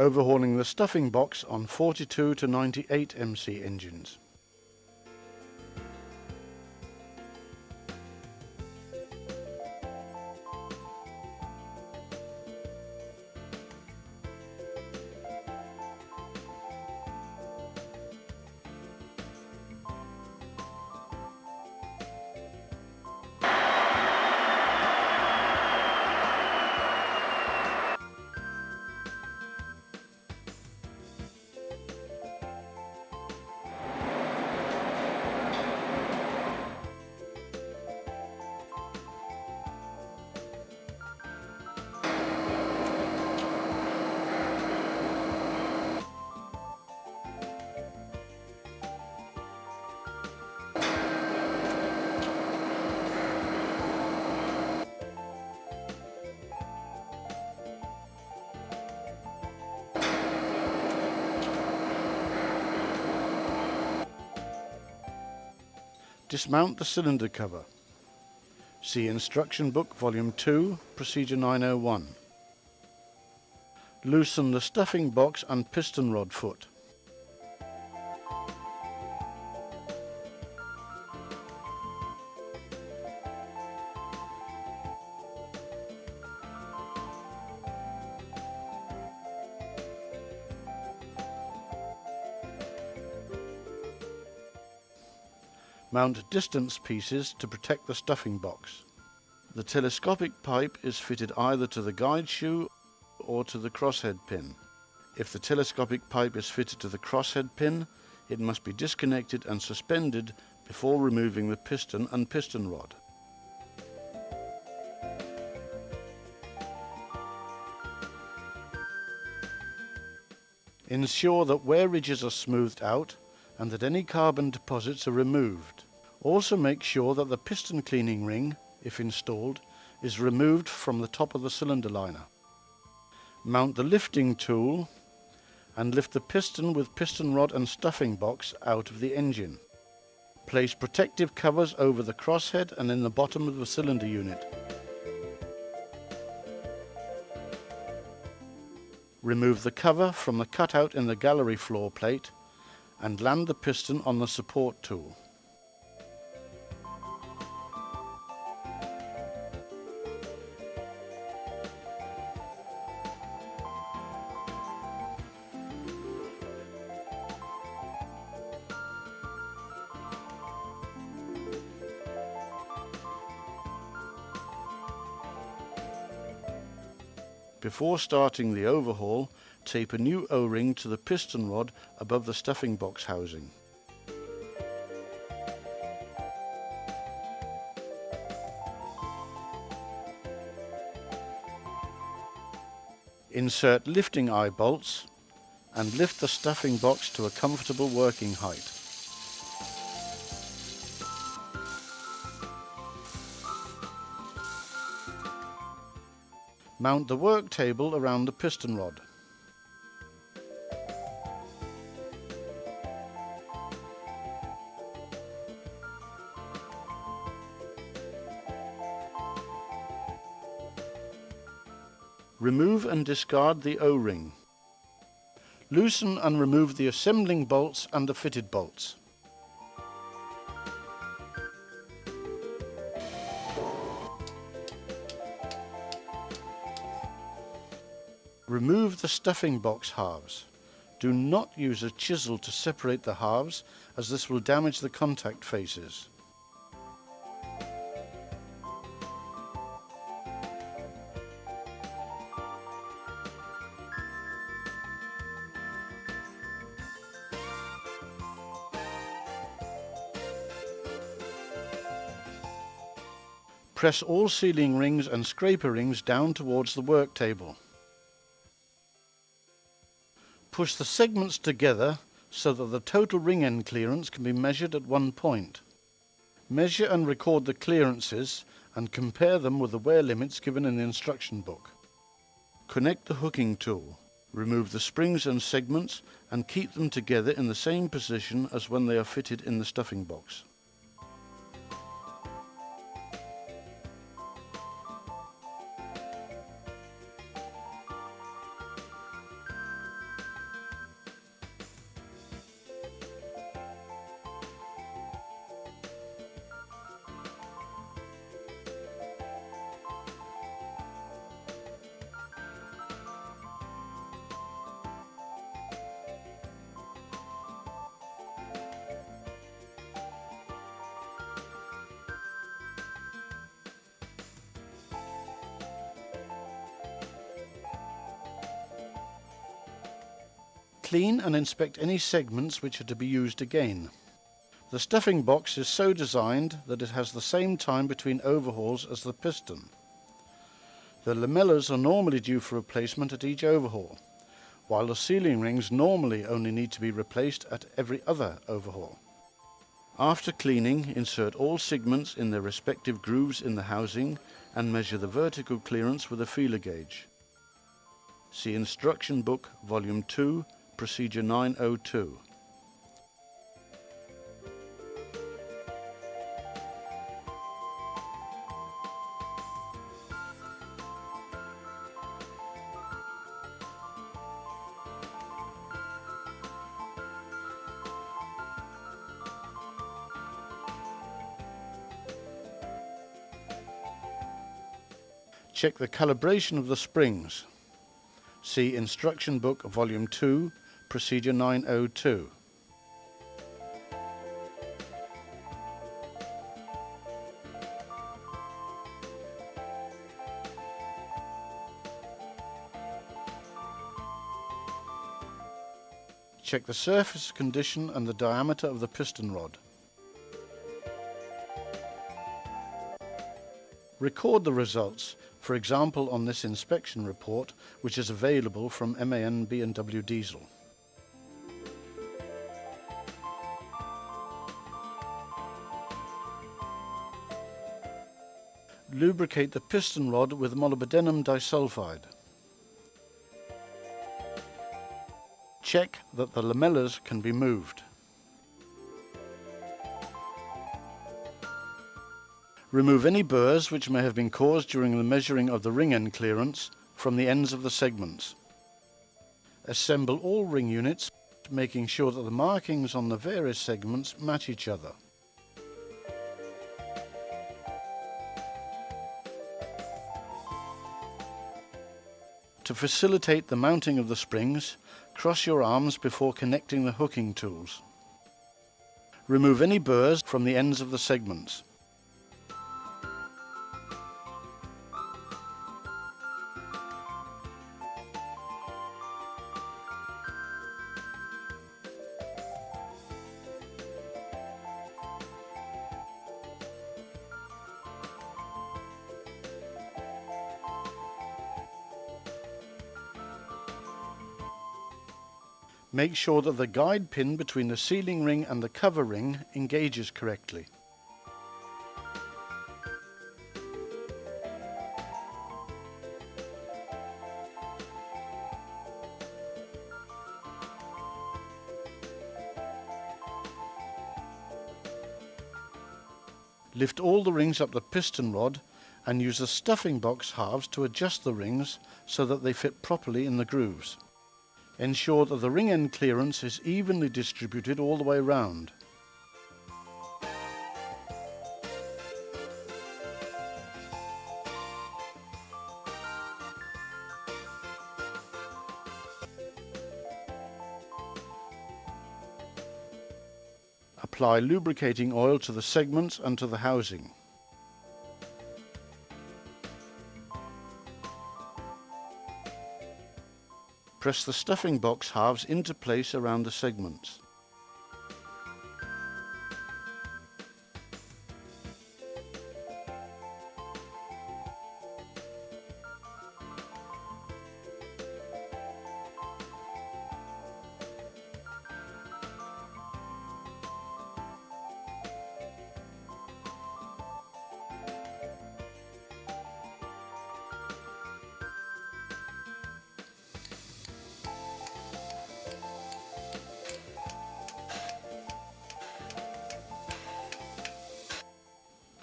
overhauling the stuffing box on 42 to 98 MC engines. Dismount the cylinder cover. See Instruction Book Volume 2, Procedure 901. Loosen the stuffing box and piston rod foot. Mount distance pieces to protect the stuffing box. The telescopic pipe is fitted either to the guide shoe or to the crosshead pin. If the telescopic pipe is fitted to the crosshead pin, it must be disconnected and suspended before removing the piston and piston rod. Ensure that wear ridges are smoothed out and that any carbon deposits are removed. Also make sure that the piston cleaning ring, if installed, is removed from the top of the cylinder liner. Mount the lifting tool and lift the piston with piston rod and stuffing box out of the engine. Place protective covers over the crosshead and in the bottom of the cylinder unit. Remove the cover from the cutout in the gallery floor plate and land the piston on the support tool. Before starting the overhaul, tape a new O-ring to the piston rod above the stuffing box housing. Insert lifting eye bolts and lift the stuffing box to a comfortable working height. Mount the work table around the piston rod. Remove and discard the O-ring. Loosen and remove the assembling bolts and the fitted bolts. Remove the stuffing box halves. Do not use a chisel to separate the halves, as this will damage the contact faces. Press all sealing rings and scraper rings down towards the work table. Push the segments together so that the total ring end clearance can be measured at one point. Measure and record the clearances and compare them with the wear limits given in the instruction book. Connect the hooking tool. Remove the springs and segments and keep them together in the same position as when they are fitted in the stuffing box. Clean and inspect any segments which are to be used again. The stuffing box is so designed that it has the same time between overhauls as the piston. The lamellas are normally due for replacement at each overhaul, while the sealing rings normally only need to be replaced at every other overhaul. After cleaning, insert all segments in their respective grooves in the housing and measure the vertical clearance with a feeler gauge. See Instruction Book, Volume 2, Procedure 902. Check the calibration of the springs. See Instruction Book, Volume 2, Procedure 902. Check the surface condition and the diameter of the piston rod. Record the results, for example on this inspection report, which is available from MAN B&W Diesel. Lubricate the piston rod with molybdenum disulfide. Check that the lamellas can be moved. Remove any burrs which may have been caused during the measuring of the ring end clearance from the ends of the segments. Assemble all ring units, making sure that the markings on the various segments match each other. To facilitate the mounting of the springs, cross your arms before connecting the hooking tools. Remove any burrs from the ends of the segments. Make sure that the guide pin between the sealing ring and the cover ring engages correctly. Lift all the rings up the piston rod and use the stuffing box halves to adjust the rings so that they fit properly in the grooves. Ensure that the ring end clearance is evenly distributed all the way round. Apply lubricating oil to the segments and to the housing. Press the stuffing box halves into place around the segments.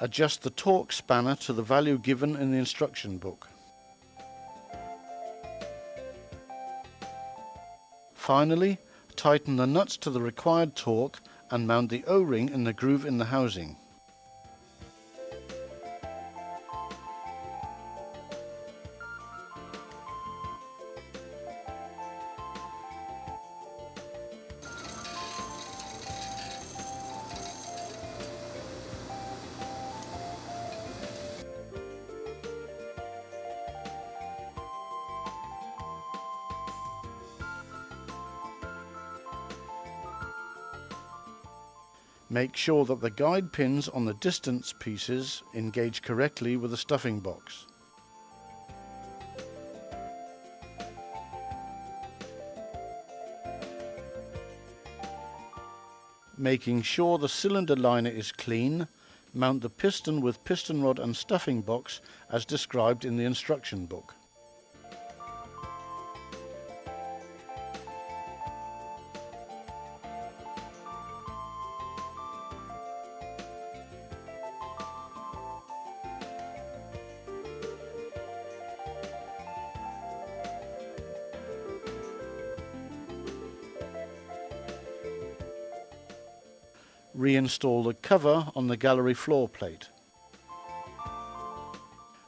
Adjust the torque spanner to the value given in the instruction book. Finally, tighten the nuts to the required torque and mount the O-ring in the groove in the housing. Make sure that the guide pins on the distance pieces engage correctly with the stuffing box. Making sure the cylinder liner is clean, mount the piston with piston rod and stuffing box as described in the instruction book. Reinstall the cover on the gallery floor plate.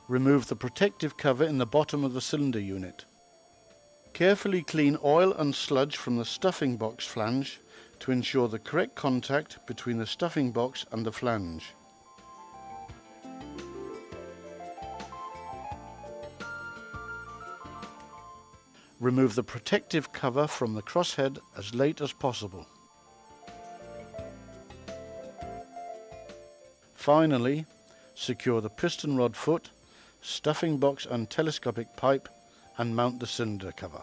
Remove the protective cover in the bottom of the cylinder unit. Carefully clean oil and sludge from the stuffing box flange to ensure the correct contact between the stuffing box and the flange. Remove the protective cover from the crosshead as late as possible. Finally, secure the piston rod foot, stuffing box and telescopic pipe and mount the cylinder cover.